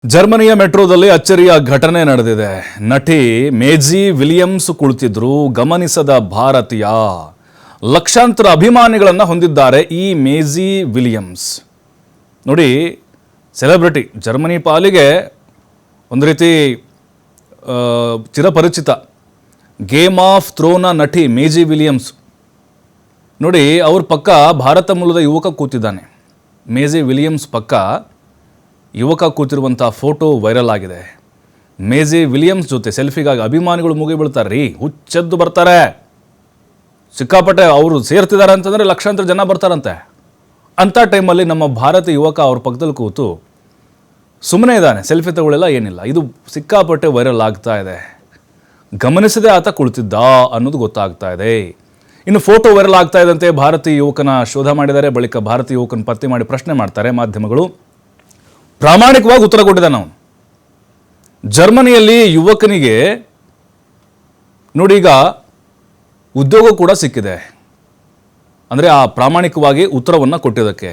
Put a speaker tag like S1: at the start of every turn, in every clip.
S1: ಜರ್ಮನಿಯ ಮೆಟ್ರೋದಲ್ಲಿ ಅಚ್ಚರಿಯ ಘಟನೆ ನಡೆದಿದೆ. ನಟಿ ಮೇಜಿ ವಿಲಿಯಮ್ಸ್ ಕುಳಿತಿದ್ರು. ಗಮನಿಸದ ಭಾರತೀಯ ಲಕ್ಷಾಂತರ ಅಭಿಮಾನಿಗಳನ್ನು ಹೊಂದಿದ್ದಾರೆ ಈ ಮೇಜಿ ವಿಲಿಯಮ್ಸ್. ನೋಡಿ, ಸೆಲೆಬ್ರಿಟಿ, ಜರ್ಮನಿ ಪಾಲಿಗೆ ಒಂದು ರೀತಿ ಚಿರಪರಿಚಿತ ಗೇಮ್ ಆಫ್ ಥ್ರೋನ್ನ ನಟಿ ಮೇಜಿ ವಿಲಿಯಮ್ಸ್. ನೋಡಿ, ಅವ್ರ ಪಕ್ಕ ಭಾರತ ಮೂಲದ ಯುವಕ ಕೂತಿದ್ದಾನೆ. ಮೇಜಿ ವಿಲಿಯಮ್ಸ್ ಪಕ್ಕ ಯುವಕ ಕೂತಿರುವಂಥ ಫೋಟೋ ವೈರಲ್ ಆಗಿದೆ. ಮೇಜಿ ವಿಲಿಯಮ್ಸ್ ಜೊತೆ ಸೆಲ್ಫಿಗಾಗಿ ಅಭಿಮಾನಿಗಳು ಮುಗಿ ಬೀಳ್ತಾರೆ ರೀ, ಹುಚ್ಚೆದ್ದು ಬರ್ತಾರೆ. ಸಿಕ್ಕಾಪಟ್ಟೆ ಅವರು ಸೇರ್ತಿದ್ದಾರೆ ಅಂತಂದರೆ ಲಕ್ಷಾಂತರ ಜನ ಬರ್ತಾರಂತೆ. ಅಂಥ ಟೈಮಲ್ಲಿ ನಮ್ಮ ಭಾರತೀಯ ಯುವಕ ಅವ್ರ ಪಕ್ಕದಲ್ಲಿ ಕೂತು ಸುಮ್ಮನೆ ಇದ್ದಾನೆ, ಸೆಲ್ಫಿ ತಗೊಳ್ಳಿಲ್ಲ, ಏನಿಲ್ಲ. ಇದು ಸಿಕ್ಕಾಪಟ್ಟೆ ವೈರಲ್ ಆಗ್ತಾ ಇದೆ. ಗಮನಿಸದೆ ಆತ ಕುಳಿತಿದ್ದ ಅನ್ನೋದು ಗೊತ್ತಾಗ್ತಾ ಇದೆ. ಇನ್ನು ಫೋಟೋ ವೈರಲ್ ಆಗ್ತಾ ಇದ್ದಂತೆ ಭಾರತೀಯ ಯುವಕನ ಶೋಧ ಮಾಡಿದ್ದಾರೆ. ಬಳಿಕ ಭಾರತೀಯ ಯುವಕನ ಪತ್ತೆ ಮಾಡಿ ಪ್ರಶ್ನೆ ಮಾಡ್ತಾರೆ ಮಾಧ್ಯಮಗಳು. ಪ್ರಾಮಾಣಿಕವಾಗಿ ಉತ್ತರ ಕೊಟ್ಟಿದ್ದಾನೆ ಅವನು. ಜರ್ಮನಿಯಲ್ಲಿ ಯುವಕನಿಗೆ ನೋಡಿ ಈಗ ಉದ್ಯೋಗ ಕೂಡ ಸಿಕ್ಕಿದೆ, ಅಂದರೆ ಆ ಪ್ರಾಮಾಣಿಕವಾಗಿ ಉತ್ತರವನ್ನು ಕೊಟ್ಟಿದ್ದಕ್ಕೆ.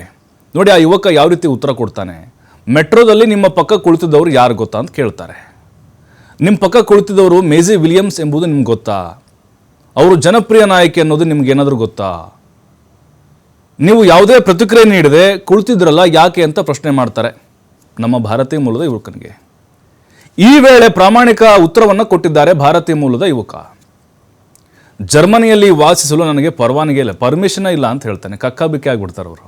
S1: ನೋಡಿ ಆ ಯುವಕ ಯಾವ ರೀತಿ ಉತ್ತರ ಕೊಡ್ತಾನೆ. ಮೆಟ್ರೋದಲ್ಲಿ ನಿಮ್ಮ ಪಕ್ಕ ಕುಳಿತಿದ್ದವರು ಯಾರು ಗೊತ್ತಾ ಅಂತ ಕೇಳ್ತಾರೆ. ನಿಮ್ಮ ಪಕ್ಕ ಕುಳಿತಿದ್ದವರು ಮೇಜಿ ವಿಲಿಯಮ್ಸ್ ಎಂಬುದು ನಿಮ್ಗೆ ಗೊತ್ತಾ? ಅವರು ಜನಪ್ರಿಯ ನಾಯಕಿ ಅನ್ನೋದು ನಿಮ್ಗೇನಾದರೂ ಗೊತ್ತಾ? ನೀವು ಯಾವುದೇ ಪ್ರತಿಕ್ರಿಯೆ ನೀಡದೆ ಕುಳಿತಿದ್ರಲ್ಲ ಯಾಕೆ ಅಂತ ಪ್ರಶ್ನೆ ಮಾಡ್ತಾರೆ ನಮ್ಮ ಭಾರತೀಯ ಮೂಲದ ಯುವಕನಿಗೆ. ಈ ವೇಳೆ ಪ್ರಾಮಾಣಿಕ ಉತ್ತರವನ್ನು ಕೊಟ್ಟಿದ್ದಾರೆ ಭಾರತೀಯ ಮೂಲದ ಯುವಕ. ಜರ್ಮನಿಯಲ್ಲಿ ವಾಸಿಸಲು ನನಗೆ ಪರವಾನಗಿ ಇಲ್ಲ, ಪರ್ಮಿಷನ್ ಇಲ್ಲ ಅಂತ ಹೇಳ್ತಾನೆ. ಕಕ್ಕಾಬಿಕ್ಕಿ ಆಗಿಬಿಡ್ತಾರೆ ಅವರು.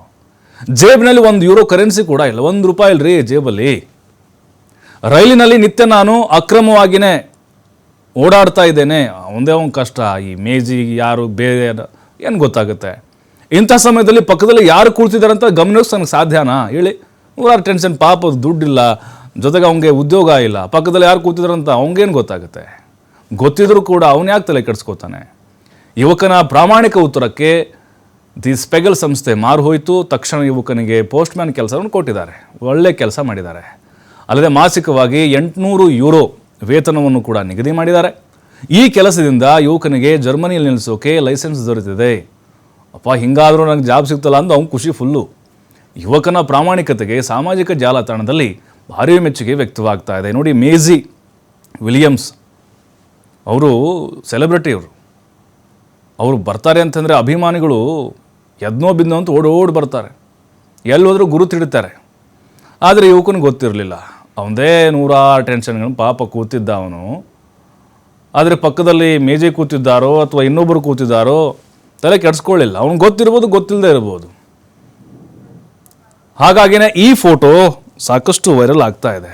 S1: ಜೇಬಿನಲ್ಲಿ €1 ಕರೆನ್ಸಿ ಕೂಡ ಇಲ್ಲ, ₹1 ಇಲ್ರಿ ಜೇಬಲ್ಲಿ. ರೈಲಿನಲ್ಲಿ ನಿತ್ಯ ನಾನು ಅಕ್ರಮವಾಗಿಯೇ ಓಡಾಡ್ತಾ ಇದ್ದೇನೆ. ಒಂದೇ ಒಂದು ಕಷ್ಟ, ಈ ಮೇಜಿ ಯಾರು ಬೇರೆ ಏನು ಗೊತ್ತಾಗುತ್ತೆ. ಇಂಥ ಸಮಯದಲ್ಲಿ ಪಕ್ಕದಲ್ಲಿ ಯಾರು ಕೂಳ್ತಿದ್ದಾರೆ ಅಂತ ಗಮನಿಸೋಕೆ ಸಾಧ್ಯನಾ ಹೇಳಿ? ನೂರಾರು ಟೆನ್ಷನ್, ಪಾಪ ದುಡ್ಡಿಲ್ಲ, ಜೊತೆಗೆ ಅವನಿಗೆ ಉದ್ಯೋಗ ಇಲ್ಲ, ಪಕ್ಕದಲ್ಲಿ ಯಾರು ಕೂತಿದ್ರಂತ ಅವನಿಗೇನು ಗೊತ್ತಾಗುತ್ತೆ? ಗೊತ್ತಿದ್ರೂ ಕೂಡ ಅವನು ಯಾಕೆ ತಲೆ ಕೆಡಿಸ್ಕೋತಾನೆ? ಯುವಕನ ಪ್ರಾಮಾಣಿಕ ಉತ್ತರಕ್ಕೆ ದಿ ಸ್ಪೆಗಲ್ ಸಂಸ್ಥೆ ಮಾರು ಹೋಯಿತು. ತಕ್ಷಣ ಯುವಕನಿಗೆ ಪೋಸ್ಟ್ಮ್ಯಾನ್ ಕೆಲಸವನ್ನು ಕೊಟ್ಟಿದ್ದಾರೆ. ಒಳ್ಳೆ ಕೆಲಸ ಮಾಡಿದ್ದಾರೆ. ಅಲ್ಲದೆ ಮಾಸಿಕವಾಗಿ €800 ವೇತನವನ್ನು ಕೂಡ ನಿಗದಿ ಮಾಡಿದ್ದಾರೆ. ಈ ಕೆಲಸದಿಂದ ಯುವಕನಿಗೆ ಜರ್ಮನಿಯಲ್ಲಿ ನಿಲ್ಲಿಸೋಕೆ ಲೈಸೆನ್ಸ್ ದೊರೆತಿದೆ. ಅಪ್ಪ, ಹಿಂಗಾದರೂ ನನಗೆ ಜಾಬ್ ಸಿಗ್ತಲ್ಲ ಅಂತ ಅವ್ನು ಖುಷಿ ಫುಲ್ಲು. ಯುವಕನ ಪ್ರಾಮಾಣಿಕತೆಗೆ ಸಾಮಾಜಿಕ ಜಾಲತಾಣದಲ್ಲಿ ಭಾರೀ ಮೆಚ್ಚುಗೆ ವ್ಯಕ್ತವಾಗ್ತಾ ಇದೆ. ನೋಡಿ, ಮೇಜಿ ವಿಲಿಯಮ್ಸ್ ಅವರು ಸೆಲೆಬ್ರಿಟಿ. ಅವರು ಬರ್ತಾರೆ ಅಂತಂದರೆ ಅಭಿಮಾನಿಗಳು ಎದ್ನೋ ಬಿದ್ನೋ ಅಂತ ಓಡೋಡಿ ಬರ್ತಾರೆ, ಎಲ್ಲೋದ್ರೂ ಗುರುತಿಡ್ತಾರೆ. ಆದರೆ ಯುವಕನಿಗೆ ಗೊತ್ತಿರಲಿಲ್ಲ, ಅವನದೇ ನೂರಾರು ಟೆನ್ಷನ್ಗಳನ್ನು. ಪಾಪ ಕೂತಿದ್ದ ಅವನು. ಆದರೆ ಪಕ್ಕದಲ್ಲಿ ಮೇಜಿ ಕೂತಿದ್ದಾರೋ ಅಥವಾ ಇನ್ನೊಬ್ಬರು ಕೂತಿದ್ದಾರೋ ತಲೆ ಕೆಡಿಸ್ಕೊಳ್ಳಿಲ್ಲ. ಅವ್ನಿಗೆ ಗೊತ್ತಿರ್ಬೋದು, ಗೊತ್ತಿಲ್ಲದೆ ಇರ್ಬೋದು. ಹಾಗಾಗಿನೇ ಈ ಫೋಟೋ ಸಾಕಷ್ಟು ವೈರಲ್ ಆಗ್ತಾ ಇದೆ.